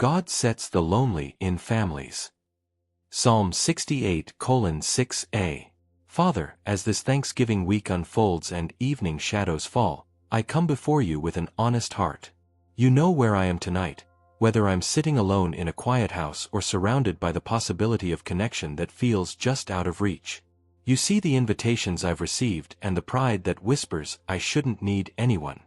God sets the lonely in families. Psalm 68:6a. Father, as this Thanksgiving week unfolds and evening shadows fall, I come before you with an honest heart. You know where I am tonight, whether I'm sitting alone in a quiet house or surrounded by the possibility of connection that feels just out of reach. You see the invitations I've received and the pride that whispers I shouldn't need anyone.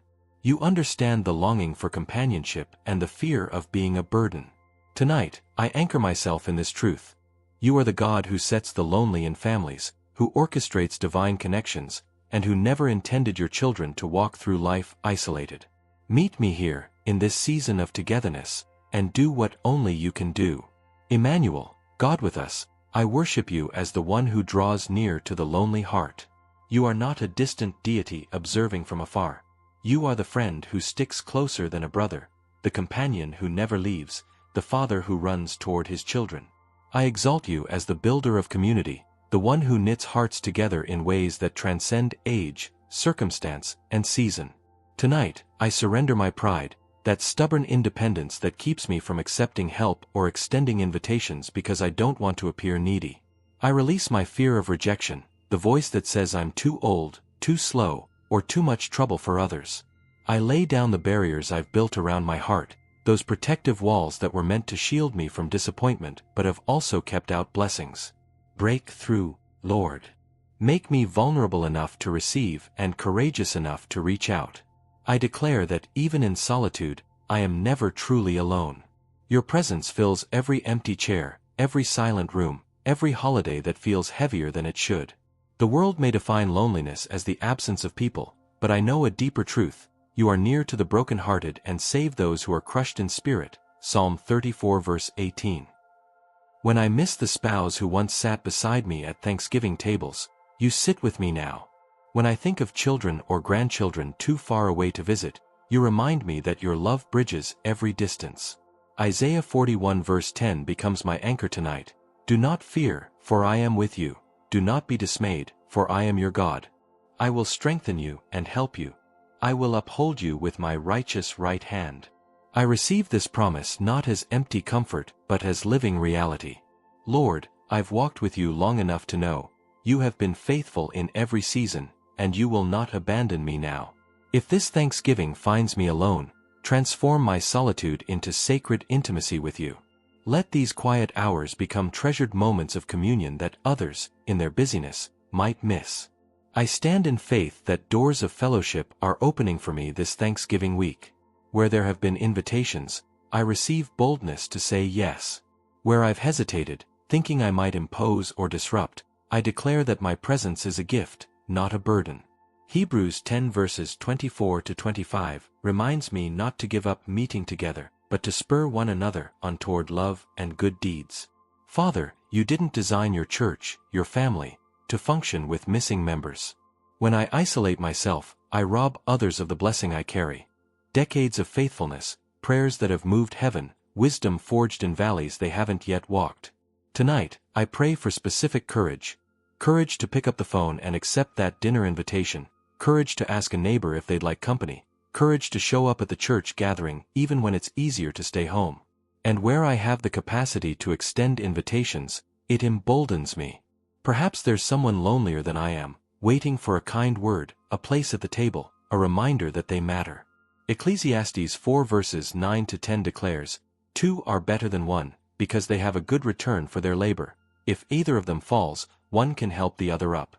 You understand the longing for companionship and the fear of being a burden. Tonight, I anchor myself in this truth. You are the God who sets the lonely in families, who orchestrates divine connections, and who never intended your children to walk through life isolated. Meet me here, in this season of togetherness, and do what only you can do. Emmanuel, God with us, I worship you as the one who draws near to the lonely heart. You are not a distant deity observing from afar. You are the friend who sticks closer than a brother, the companion who never leaves, the father who runs toward his children. I exalt you as the builder of community, the one who knits hearts together in ways that transcend age, circumstance, and season. Tonight, I surrender my pride, that stubborn independence that keeps me from accepting help or extending invitations because I don't want to appear needy. I release my fear of rejection, the voice that says I'm too old, too slow, or too much trouble for others. I lay down the barriers I've built around my heart, those protective walls that were meant to shield me from disappointment but have also kept out blessings. Break through, Lord. Make me vulnerable enough to receive and courageous enough to reach out. I declare that even in solitude, I am never truly alone. Your presence fills every empty chair, every silent room, every holiday that feels heavier than it should. The world may define loneliness as the absence of people, but I know a deeper truth. You are near to the brokenhearted and save those who are crushed in spirit. Psalm 34:18. When I miss the spouse who once sat beside me at Thanksgiving tables, you sit with me now. When I think of children or grandchildren too far away to visit, you remind me that your love bridges every distance. Isaiah 41:10 becomes my anchor tonight. Do not fear, for I am with you. Do not be dismayed, for I am your God. I will strengthen you and help you. I will uphold you with my righteous right hand. I receive this promise not as empty comfort, but as living reality. Lord, I've walked with you long enough to know, you have been faithful in every season, and you will not abandon me now. If this Thanksgiving finds me alone, transform my solitude into sacred intimacy with you. Let these quiet hours become treasured moments of communion that others, in their busyness, might miss. I stand in faith that doors of fellowship are opening for me this Thanksgiving week. Where there have been invitations, I receive boldness to say yes. Where I've hesitated, thinking I might impose or disrupt, I declare that my presence is a gift, not a burden. Hebrews 10:24-25 reminds me not to give up meeting together, but to spur one another on toward love and good deeds. Father, you didn't design your church, your family, to function with missing members. When I isolate myself, I rob others of the blessing I carry. Decades of faithfulness, prayers that have moved heaven, wisdom forged in valleys they haven't yet walked. Tonight, I pray for specific courage. Courage to pick up the phone and accept that dinner invitation. Courage to ask a neighbor if they'd like company. Courage to show up at the church gathering even when it's easier to stay home. And where I have the capacity to extend invitations, it emboldens me. Perhaps there's someone lonelier than I am, waiting for a kind word, a place at the table, a reminder that they matter. Ecclesiastes 4:9-10 declares, "Two are better than one, because they have a good return for their labor. If either of them falls, one can help the other up."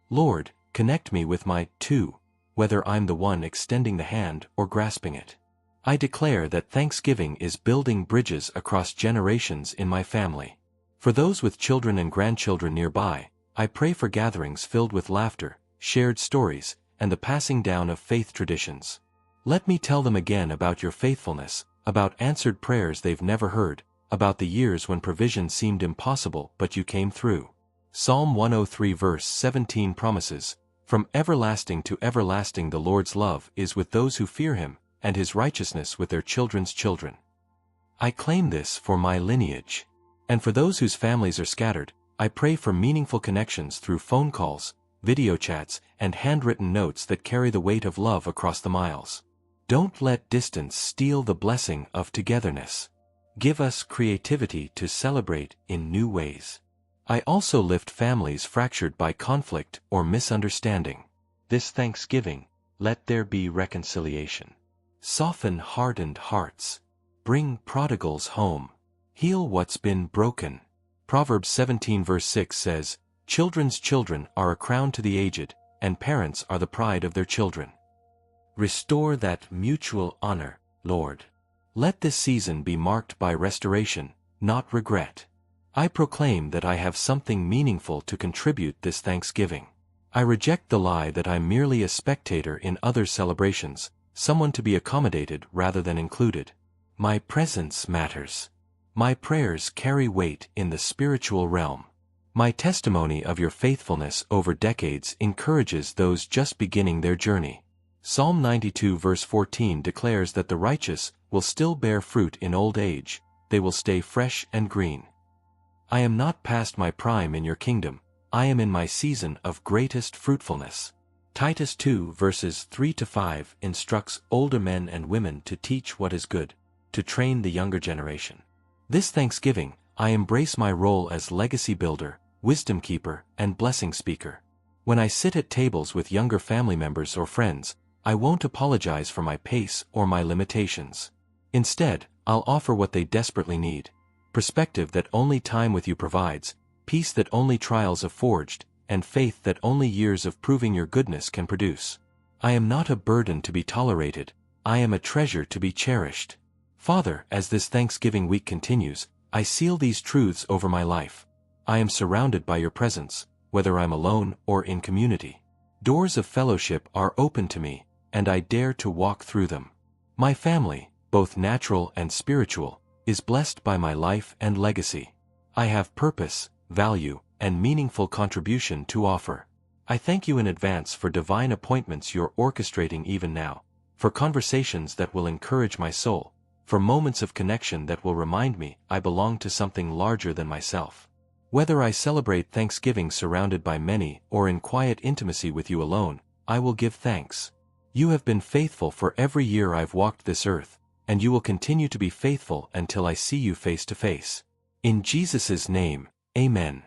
Lord, connect me with my two, whether I'm the one extending the hand or grasping it. I declare that Thanksgiving is building bridges across generations in my family. For those with children and grandchildren nearby, I pray for gatherings filled with laughter, shared stories, and the passing down of faith traditions. Let me tell them again about your faithfulness, about answered prayers they've never heard, about the years when provision seemed impossible but you came through. Psalm 103:17 promises, "From everlasting to everlasting the Lord's love is with those who fear him, and his righteousness with their children's children." I claim this for my lineage. And for those whose families are scattered, I pray for meaningful connections through phone calls, video chats, and handwritten notes that carry the weight of love across the miles. Don't let distance steal the blessing of togetherness. Give us creativity to celebrate in new ways. I also lift families fractured by conflict or misunderstanding. This Thanksgiving, let there be reconciliation. Soften hardened hearts. Bring prodigals home. Heal what's been broken. Proverbs 17 verse 6 says, "Children's children are a crown to the aged, and parents are the pride of their children." Restore that mutual honor, Lord. Let this season be marked by restoration, not regret. I proclaim that I have something meaningful to contribute this Thanksgiving. I reject the lie that I'm merely a spectator in other celebrations, someone to be accommodated rather than included. My presence matters. My prayers carry weight in the spiritual realm. My testimony of your faithfulness over decades encourages those just beginning their journey. Psalm 92 verse 14 declares that the righteous will still bear fruit in old age, they will stay fresh and green. I am not past my prime in your kingdom, I am in my season of greatest fruitfulness. Titus 2 verses 3-5 instructs older men and women to teach what is good, to train the younger generation. This Thanksgiving, I embrace my role as legacy builder, wisdom keeper, and blessing speaker. When I sit at tables with younger family members or friends, I won't apologize for my pace or my limitations. Instead, I'll offer what they desperately need: perspective that only time with you provides, peace that only trials have forged, and faith that only years of proving your goodness can produce. I am not a burden to be tolerated, I am a treasure to be cherished. Father, as this Thanksgiving week continues, I seal these truths over my life. I am surrounded by your presence, whether I'm alone or in community. Doors of fellowship are open to me, and I dare to walk through them. My family, both natural and spiritual, is blessed by my life and legacy. I have purpose, value, and meaningful contribution to offer. I thank you in advance for divine appointments you're orchestrating even now, for conversations that will encourage my soul, for moments of connection that will remind me I belong to something larger than myself. Whether I celebrate Thanksgiving surrounded by many or in quiet intimacy with you alone, I will give thanks. You have been faithful for every year I've walked this earth, and you will continue to be faithful until I see you face to face. In Jesus' name, Amen.